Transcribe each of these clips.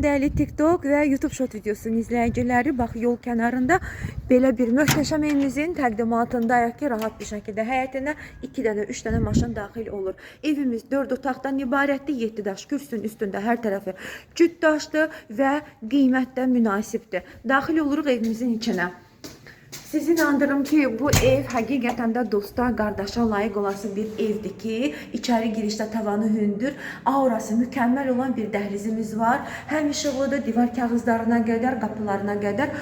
Değerli TikTok ve YouTube Short videosunun izleyicileri, bak yol kenarında böyle bir möhtəşəm evimizin təqdimatındayıq ki, rahat bir şekilde həyətinə 2 dənə 3 dənə maşın daxil olur. Evimiz 4 otaqdan ibarətdir, 7 daş kürsünün üstünde her tarafı cüt daşdır və qiymətdə münasibdir. Daxil oluruq evimizin içine. Sizi inandırım ki, bu ev həqiqətən də dosta, qardaşa layiq olası bir evdir ki, içeri girişdə tavanı hündür, aurası mükemmel olan bir dəhlizimiz var. Həm işıqlıdır, divar kağızlarına qədər, qapılarına qədər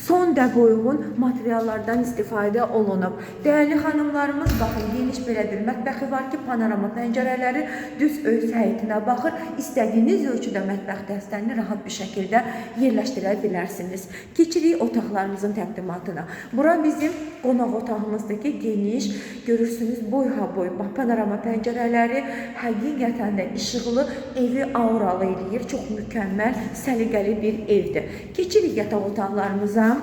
son dəbə uyğun materiallardan istifadə olunub. Değerli xanımlarımız, baxın, geniş belə bir mətbəxi var ki, panorama pəncərələri düz öz həyətinə baxır. İstədiyiniz ölçüdə mətbəx dəstəni rahat bir şəkildə yerləşdirə bilərsiniz. Keçirik otaqlarımızın təqdimatına. Bura bizim qonaq otağımızdır ki, geniş, görürsünüz boyha boy, panorama pəncərələri həqiqətən də işıqlı, evi auralı eləyir. Çox mükəmməl, səliqəli bir evdir. Keçirik yataq otaqlarımıza.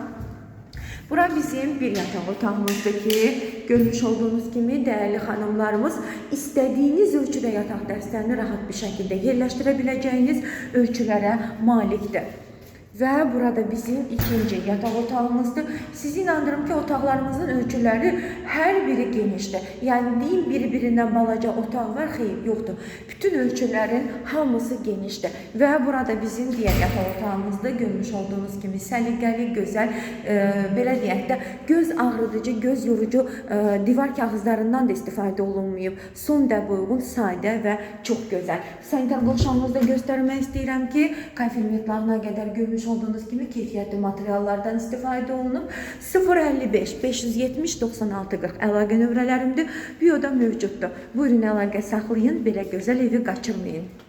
Bura bizim bir yataq otağımızdır ki, görmüş olduğunuz kimi değerli hanımlarımız istediğiniz ölçüde yataq dəstəni rahat bir şekilde yerləşdirə biləcəyiniz ölçülərə malikdir. Ve burada bizim ikinci yatak otağımızdır. Sizi inandırım ki, otaqlarımızın ölçüleri her biri genişdir. Yani deyim birbirinden balaca otaq var, xeyr, yoxdur. Bütün ölçülerin hamısı genişdir. Ve burada bizim diğer yatak otağımızda görmüş olduğunuz gibi səliqəli, gözəl, belə deyək də, göz ağrıdıcı, göz yorucu divar kağızlarından da istifadə olunmayıb. Son dəbə uyğun, sadə və çox gözəl. Sanitar qolşağımızda göstərmək istəyirəm ki, konfirmatlarına qədər görmüş olduğunuz gibi keyfiyyətli materiallardan istifadə olunub. 055 570 96 40 əlaqə nömrələrimdir. Videoda mövcuddur. Buyurun əlaqə saxlayın, belə gözəl evi qaçırmayın.